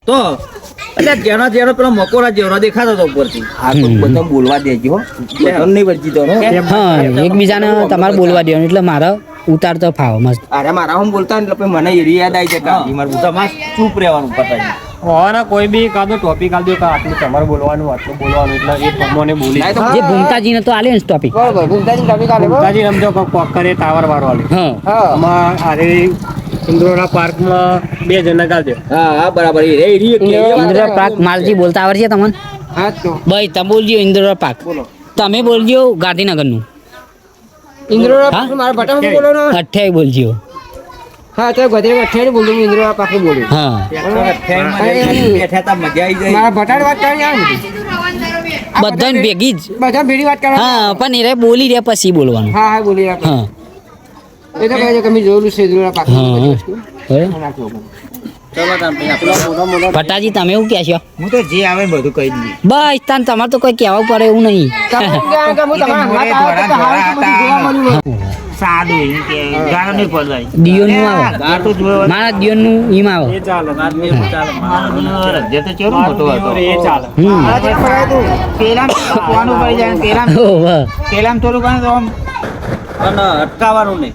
તો એટલે જેનો પેલો મકોરા જેવડો દેખાતો હતો ઉપરથી આ તો બધા બોલવા દેજો નહીં વળજી તો હા એકબીજાને તમારે બોલવા દેવાનું એટલે મારે ઉતારતો ફાવ મસ્ત. અરે મારા હું બોલતા ને એટલે મને એરી યાદ આવી જાય મારે બધા ચૂપ રહેવાનું પતા હોવાના કોઈ બી કાદો ટોપિક આલ દો કે આટલું તમારે બોલવાનું આટલું બોલવાનું એટલે એ પ્રમાણે બોલી જે ભૂમતાજીને તો આલ્યો ને ટોપિક. ભૂમતાજી સમજો કોક કરે ટાવર વાળો આલે હા આમાં આરે ઇન્દ્રોરા પાર્કમાં 2 જણા ગાલ દે. હા બરાબર ઇન્દ્ર પાક માલજી બોલતા આવડે તમને? હા તો ભાઈ તમે બોલજો ઇન્દ્ર પાક. તમે બોલજો ગાંધીનગરનું. ઇન્દ્રોરા હા? મારા બટા બોલો ને 28 બોલજો. હા તો ગધે 28 બોલું ઇન્દ્રોરા પાકે બોલું હા બેઠા તા મજા આવી જાય મારા બટાડ વાત કરી યાર બધાને ભેગી જ. બધા ભેડી વાત કરો હા પણ એ બોલી રહ્યા પછી બોલવાનું. હા હા બોલી આપણે હા એ તો કહે છે કે મેં જોયેલું છે ઇન્દ્રોરા પાકે હા હવે ચલો તમે ભટ્ટાજી તમે એવું કહેશો? હું તો જે આવે બધું કહી દઈએ બસ તાન તમારે તો કોઈ કહેવું પડે એવું નહીં. સાદું એમ કે ગાળો નહીં પડવાય દિયોનું આવે ગાળો જોયો મારા દિયોનું ઈમ આવે. એ ચાલે જે તો ચેરો મોટો હતો એ ચાલે. પેલામ કોવાનું પડી જાય પેલામ ઓહ પેલામ થોડું કાંઈ તો આમ અને અટકાવવાનું નહીં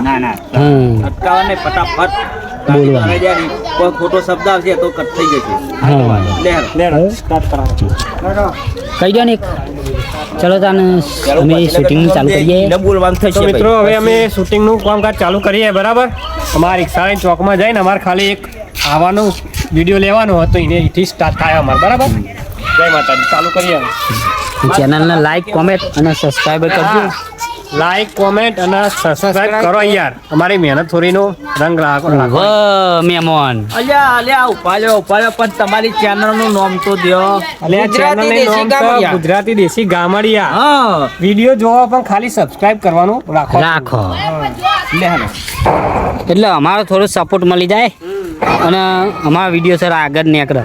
ના ના હા અટકાવવાનું નહીં ફટાફટ બોલવાનું. કોઈ ખોટો શબ્દ આવશે તો કટ થઈ જશે હા લેડો સ્ટાર્ટ કરાવો. કહી દો ને એક. ચલો તાન અમે શૂટિંગ ચાલુ કરીએ. બોલવાનું તો થશે મિત્રો હવે અમે શૂટિંગનું કામકાજ ચાલુ કરીએ બરાબર. અમારા રિક્ષાની ચોકમાં જઈને અમારે ખાલી એક આવવાનો વિડીયો લેવાનો હતો એને અહીંથી સ્ટાર્ટ થાય અમારે બરાબર. જય માતાજી ચાલુ કરીએ. ચેનલને લાઈક કોમેન્ટ અને સબસ્ક્રાઈબ કરજો. લાઈક કોમેન્ટ અને સબસ્ક્રાઇબ કરો યાર. અમારી મહેનત થોડીનો રંગ રાખો. વાહ મહેમાન અલ્યા ઉપાડ્યો પણ તમારી ચેનલ નું નામ તો દ્યો એટલે આ ચેનલનું નામ તો ગુજરાતી દેશી ગામડિયા. હા વિડીયો જોવા પણ ખાલી સબસ્ક્રાઇબ કરવાનું રાખો. રાખો લે હાલો એટલે અમારો થોડો સપોર્ટ મળી જાય અને અમારા વિડીયો સર આગળ નીકળે.